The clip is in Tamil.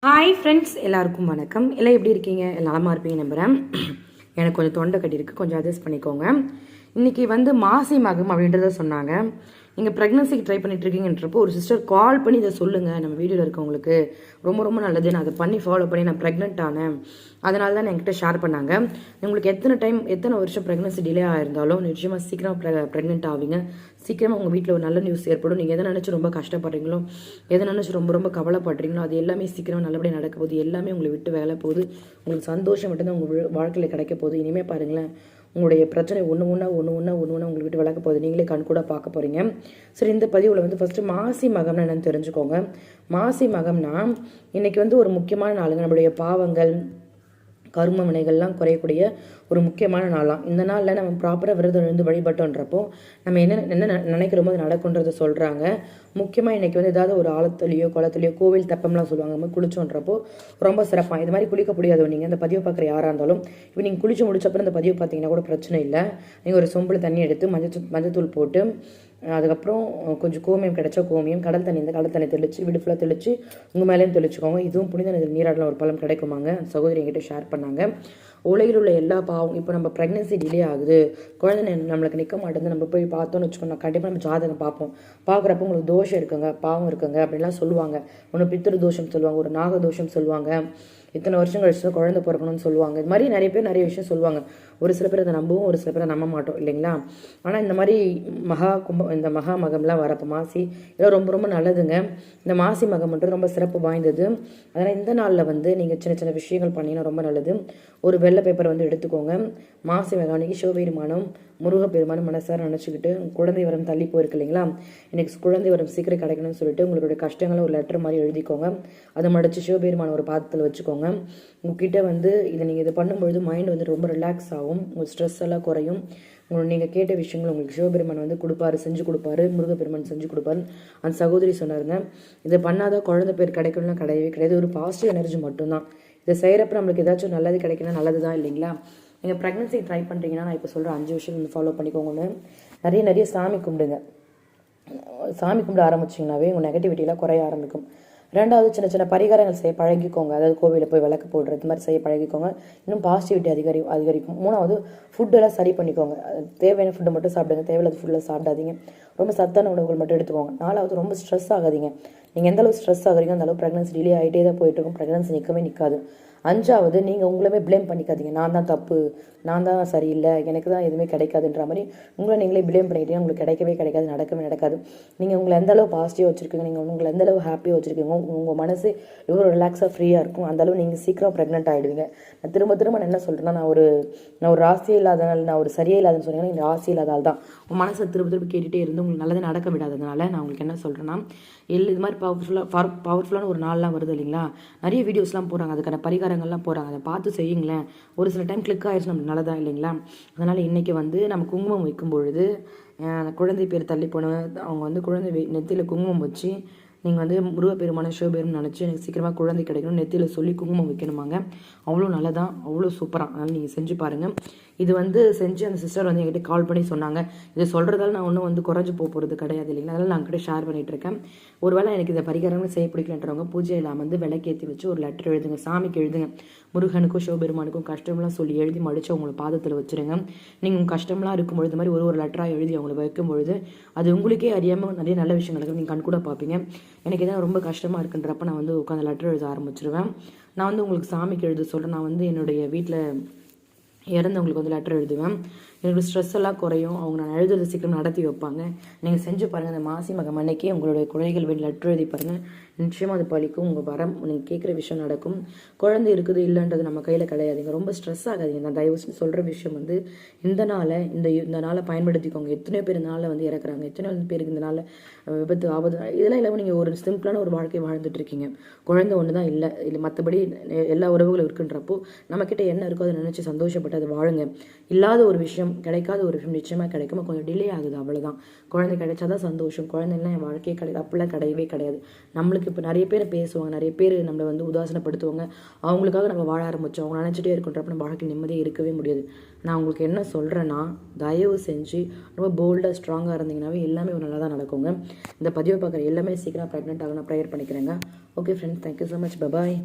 ஹாய் ஃப்ரெண்ட்ஸ், எல்லாருக்கும் வணக்கம். எல்லாம் எப்படி இருக்கீங்க? நலமாக இருப்பீங்க நம்புகிறேன். எனக்கு கொஞ்சம் தொண்டை கட்டியிருக்கு, கொஞ்சம் அட்ஜஸ்ட் பண்ணிக்கோங்க. இன்றைக்கி மாசி மகம் அப்படின்றத சொன்னாங்க. நீங்கள் ப்ரெக்னன்சிக்கு ட்ரை பண்ணிட்டு இருக்கீங்கன்றப்போ ஒரு சிஸ்டர் கால் பண்ணி இதை சொல்லுங்கள், நம்ம வீடியோவில் இருக்கவங்களுக்கு ரொம்ப ரொம்ப நல்லது, நான் அதை பண்ணி ஃபாலோ பண்ணி நான் ப்ரெக்னென்ட் ஆனேன், அதனால தான் என்கிட்ட ஷேர் பண்ணாங்க. உங்களுக்கு எத்தனை வருஷம் ப்ரெக்னன்சி டிலே ஆயிருந்தாலும் நிச்சயமாக சீக்கிரம் ப்ரெக்னென்ட் ஆவீங்க. சீக்கிரமாக உங்கள் வீட்டில் ஒரு நல்ல நியூஸ் ஏற்படும். நீங்கள் எதை நினச்சி ரொம்ப கஷ்டப்படுறீங்களோ, எதை நினச்சி ரொம்ப ரொம்ப கவலைப்படுறீங்களோ, அது எல்லாமே சீக்கிரம் நல்லபடியாக நடக்க போகுது. எல்லாமே உங்களை விட்டு வேலை போகுது. உங்களுக்கு சந்தோஷம் மட்டும்தான் உங்கள் வாழ்க்கையில் கிடைக்க போகுது. இனிமேல் பாருங்களேன், உங்களுடைய பிரச்சனை ஒன்று ஒன்றா உங்களுக்கு விட்டு விளக்க போகுது. நீங்களே கண் கூட பார்க்க போகிறீங்க. சரி, இந்த பதிவில் ஃபஸ்ட்டு மாசி மகம்னா என்னன்னு தெரிஞ்சுக்கோங்க. மாசி மகம்னா இன்றைக்கி ஒரு முக்கியமான நாளுங்க. நம்மளுடைய பாவங்கள் கரும வினைகள்லாம் குறையக்கூடிய ஒரு முக்கியமான நாளாம். இந்த நாளில் நம்ம ப்ராப்பராக விரதம் இருந்து வழிபட்டோன்றப்போ நம்ம என்ன நினைக்கிறோமோ அது நடக்குன்றதை சொல்கிறாங்க. முக்கியமாக இன்றைக்கி ஏதாவது ஒரு ஆழத்துலையோ குளத்துலையோ கோவில் தப்பம்லாம் சொல்லுவாங்க, நம்ம குளிச்சோன்றப்போ ரொம்ப சிறப்பாக. இது மாதிரி குளிக்க முடியாதோ நீங்கள் இந்த பதிவை பார்க்குற யாராக இருந்தாலும், இப்போ நீங்கள் குளிச்சு முடிச்சப்பறம் இந்த பதிவு பார்த்தீங்கன்னா கூட பிரச்சனை இல்லை. நீங்கள் ஒரு சொம்பில் தண்ணி எடுத்து மஞ்சத்தூள் போட்டு, அதுக்கப்புறம் கொஞ்சம் கோமியம் கிடைச்சா கோமியம், கடல் தண்ணி தெளித்து வீடு ஃபுல்லாக தெளித்து உங்கள் மேலேயும் தெளிச்சுக்கோங்க. இதுவும் புனித நீராடலாம் ஒரு பழம் கிடைக்குமாங்க. சகோதரி என்கிட்ட ஷேர் பண்ணாங்க. உலகில் உள்ள எல்லா பாவம், இப்போ நம்ம ப்ரெக்னன்சி டிலே ஆகுது, குழந்தை நம்மளுக்கு நிற்க மாட்டேங்குது, நம்ம போய் பார்த்தோன்னு வச்சுக்கோங்க, கண்டிப்பாக நம்ம ஜாதகம் பார்ப்போம். பார்க்குறப்ப உங்களுக்கு தோஷம் இருக்குங்க, பாவம் இருக்குங்க அப்படின்லாம் சொல்லுவாங்க. ஒன்று பித்திரு தோஷம் சொல்லுவாங்க, ஒரு நாக தோஷம் சொல்லுவாங்க, இத்தனை வருஷம் கழிச்சு குழந்தை பிறக்கணும்னு சொல்லுவாங்க. இது மாதிரி நிறைய பேர் நிறைய விஷயம் சொல்லுவாங்க. ஒரு சில பேர் அதை நம்புவோம், ஒரு சில பேர் அதை நம்ப மாட்டோம் இல்லைங்களா. ஆனால் இந்த மாதிரி இந்த மகா மகம்லாம் வரப்போ மாசி இதெல்லாம் ரொம்ப ரொம்ப நல்லதுங்க. இந்த மாசி மகம் மட்டும் ரொம்ப சிறப்பு வாய்ந்தது. அதனால் இந்த நாளில் நீங்கள் சின்ன சின்ன விஷயங்கள் பண்ணிங்கன்னா ரொம்ப நல்லது. ஒரு வெள்ளை பேப்பர் எடுத்துக்கோங்க. மாசி மகம் அன்னைக்கு சிவபெருமானும் முருகப்பெருமானும் மனசார நினச்சிக்கிட்டு, குழந்தை வரம் தள்ளி போயிருக்கு இல்லைங்களா, எனக்கு குழந்தை வரம் சீக்கிரம் கிடைக்கணும்னு சொல்லிட்டு உங்களுடைய கஷ்டங்களை ஒரு லெட்டர் மாதிரி எழுதிக்கோங்க. அதை மடித்து சிவபெருமான ஒரு பாத்திரத்தில் வச்சுக்கோங்க. உங்ககிட்ட இதை பண்ணும்பொழுது மைண்ட் ரொம்ப ரிலாக்ஸ் ஆகும், உங்கள் ஸ்ட்ரெஸ் எல்லாம் குறையும். நீங்கள் கேட்ட விஷயங்கள் உங்களுக்கு சிவபெருமான் கொடுப்பாரு, செஞ்சு கொடுப்பாரு, முருகப்பெருமான் செஞ்சு கொடுப்பாரு. அந்த சகோதரி சொன்னாருங்க, இதை பண்ணாதான் குழந்தை பேர் கிடைக்கணும்னா கிடையவே கிடையாது. ஒரு பாசிட்டிவ் எனர்ஜி மட்டும்தான். இதை செய்கிறப்ப நம்மளுக்கு ஏதாச்சும் நல்லது கிடைக்கணும், நல்லது தான் இல்லைங்களா. நீங்கள் ப்ரெக்னன்சி ட்ரை பண்ணுறீங்கன்னா நான் இப்போ சொல்கிற 5 விஷயம் ஃபாலோ பண்ணிக்கோங்கன்னு. நிறைய சாமி கும்பிடுங்க. சாமி கும்பிட ஆரம்பிச்சிங்கனாவே உங்கள் நெகட்டிவிட்டியெலாம் குறைய ஆரம்பிக்கும். ரெண்டாவது, சின்ன சின்ன பரிகாரங்கள் செய்ய பழகிக்கோங்க. அதாவது கோவிலில் போய் விளக்கு போடுறது மாதிரி செய்ய பழகிக்கோங்க. இன்னும் பாசிட்டிவிட்டி அதிகரிக்கும். மூணாவது, ஃபுட்டெல்லாம் சரி பண்ணிக்கோங்க. தேவையான ஃபுட்டை மட்டும் சாப்பிடுங்க, தேவையில்லாத ஃபுட்டில் சாப்பிடாதீங்க. ரொம்ப சத்தான உணவுகள் மட்டும் எடுத்துக்கோங்க. நாலாவது, ரொம்ப ஸ்ட்ரெஸ் ஆகாதீங்க. நீங்கள் எந்தளவு ஸ்ட்ரெஸ் ஆகுறீங்க அந்தளவு ப்ரெக்னன்சி டிலே ஆகிட்டே தான் போயிட்டு இருக்கும். ப்ரெக்னன்சி நிற்காது. அஞ்சாவது, நீங்கள் உங்களுமே ப்ளேம் பண்ணிக்காதீங்க. நான் தான் தப்பு, நான் தான் சரியில்லை, எனக்கு தான் எதுவுமே கிடைக்காதுன்ற மாதிரி உங்களை நீங்களே ப்ளேம் பண்ணிக்கிட்டீங்கன்னா உங்களுக்கு கிடைக்காது, நடக்காது. நீங்கள் உங்களை எந்தளவு பாசிட்டிவாக வச்சுருக்கீங்க, நீங்கள் உங்களை எந்தளவு ஹாப்பியாக வச்சுருக்கீங்க, உங்கள் மனசு எவ்வளோ ரிலாக்ஸாக ஃப்ரீயாக இருக்கும், அந்தளவு நீங்கள் சீக்கிரம் ப்ரெக்னென்ட் ஆகிடுவீங்க. நான் திரும்ப நான் என்ன சொல்கிறேன்னா, நான் ஒரு ராசியே இல்லாதனால, நான் ஒரு சரியே இல்லாதன்னு சொன்னீங்கன்னா இந்த ராசி இல்லாதால் தான் உங்கள் மனசை திரும்ப கேட்டுகிட்டே இருந்து உங்களுக்கு நல்லதே நடக்க விடாததுனால நான் உங்களுக்கு என்ன சொல்கிறேன்னா, இது மாதிரி பவர்ஃபுல்லான ஒரு நாள்லாம் வருது இல்லைங்களா, நிறைய வீடியோஸ்லாம் போகிறாங்க, அதுக்கான பரிகாரங்கள்லாம் போகிறாங்க. அதை பார்த்து செய்யுங்களேன். ஒரு சில டைம் கிளிக் ஆகிடுச்சு நம்ம நல்லதா இல்லைங்களா. அதனால் இன்றைக்கி நம்ம குங்குமம் வைக்கும் பொழுது, குழந்தை பேர் தள்ளி போன அவங்க குழந்தை நெத்தியில் குங்குமம் வச்சு, நீங்கள் முருகப்பெருமான சிவபெருமான் நினச்சி எனக்கு சீக்கிரமாக குழந்தை கிடைக்கணும் நெத்தியில் சொல்லி குங்குமம் வைக்கணுமாங்க. அவ்வளோ நல்லதான், அவ்வளோ சூப்பராக. அதனால் நீங்கள் செஞ்சு பாருங்கள். இது செஞ்சு அந்த சிஸ்டர் என்கிட்ட கால் பண்ணி சொன்னாங்க. இதை சொல்கிறதால நான் ஒன்றும் குறைஞ்சி போகிறது கிடையாது இல்லைங்களா. அதனால் நான் கிட்ட ஷேர் பண்ணிகிட்ருக்கேன். ஒருவேளை எனக்கு இந்த பரிகாரங்கள் செய்ய பிடிக்கலன்றவங்க பூஜையில் விளக்கேற்றி வச்சு ஒரு லெட்டர் எழுதுங்க, சாமிக்கு எழுதுங்க. முருகனுக்கும் சிவபெருமானுக்கும் கஷ்டம்லாம் சொல்லி எழுதி மடித்து அவங்கள பாதத்தில் வச்சுருங்க. நீங்கள் உங்கள் கஷ்டம்லாம் இருக்கும்பொழுது மாதிரி ஒரு லெட்டராக எழுதி அவங்கள வைக்கும்பொழுது அது உங்களுக்கே அறியாமல் நிறைய நல்ல விஷயங்களுக்கு நீங்கள் கண் கூட பார்ப்பீங்க. எனக்கு எதாவது ரொம்ப கஷ்டமாக இருக்குன்றப்ப நான் உட்காந்து லெட்டர் எழுத ஆரம்பிச்சிருவேன். நான் உங்களுக்கு சாமிக்கு எழுத சொல்கிறேன். நான் என்னுடைய வீட்டில் இறந்தவங்களுக்கு லெட்டர் எழுதுவேன். எனக்கு ஸ்ட்ரெஸ் எல்லாம் குறையும். அவங்க நான் எழுதுறது சீக்கிரம் நடத்தி வைப்பாங்க. நீங்கள் செஞ்சு பாருங்கள். அந்த மாசி மகம் அன்னைக்கே உங்களுடைய குழந்தைகள் வீட்டில் லெட்டர் எழுதி பாருங்கள். நிச்சயமாக அது பழிக்கும். உங்கள் வரம் நீங்கள் கேட்குற விஷயம் நடக்கும். குழந்தை இருக்குது இல்லைன்றது நம்ம கையில் கிடையாதுங்க. ரொம்ப ஸ்ட்ரெஸ் ஆகாதீங்க. நான் தயவு சொல்கிற விஷயம் இந்த நாளை பயன்படுத்திக்கோங்க. எத்தனையோ பேர் இந்த நாளில் இறக்குறாங்க. எத்தனையோ பேருக்கு இந்த நாளில் விபத்து ஆபத்து இதெல்லாம் இல்லாமல் நீங்கள் ஒரு சிம்பிளான ஒரு வாழ்க்கை வாழ்ந்துட்டு இருக்கீங்க. குழந்தை ஒன்று தான் இல்லை மற்றபடி எல்லா உறவுகளும் இருக்குன்றப்போ நம்மக்கிட்ட என்ன இருக்கோ அதை நினச்சி சந்தோஷப்பட்டு அதை வாழுங்க. இல்லாத ஒரு விஷயம் விஷயம், கிடைக்காத ஒரு விஷயம் நிச்சயமாக கிடைக்கும். கொஞ்சம் டிலே ஆகுது, அவ்வளோதான். குழந்தை கிடைச்சாதான் சந்தோஷம், குழந்தைலாம் என் வாழ்க்கையே கிடையாது அப்படிலாம் கிடையவே கிடையாது. நம்மளுக்கு இப்போ நிறைய பேர் பேசுவாங்க, நிறைய பேர் நம்மளை வந்து உதாசனப்படுத்துவாங்க. அவங்களுக்காக நம்ம வாழ ஆரம்பித்தோம், அவங்க நினச்சிட்டே இருக்கின்றப்ப நம்ம வாழ்க்கையில் நிம்மதியே இருக்கவே முடியாது. நான் உங்களுக்கு என்ன சொல்கிறேன்னா, தயவு செஞ்சு ரொம்ப போல்டாக ஸ்ட்ராங்காக இருந்தீங்கன்னாவே எல்லாமே நல்லா தான் நடக்குங்க. இந்த பதிவை பார்க்குற எல்லாமே சீக்கிரம் ப்ரெக்னென்ட் ஆகணும் ப்ரேயர் பண்ணிக்கிறேங்க. Okay friends, thank you so much, bye bye.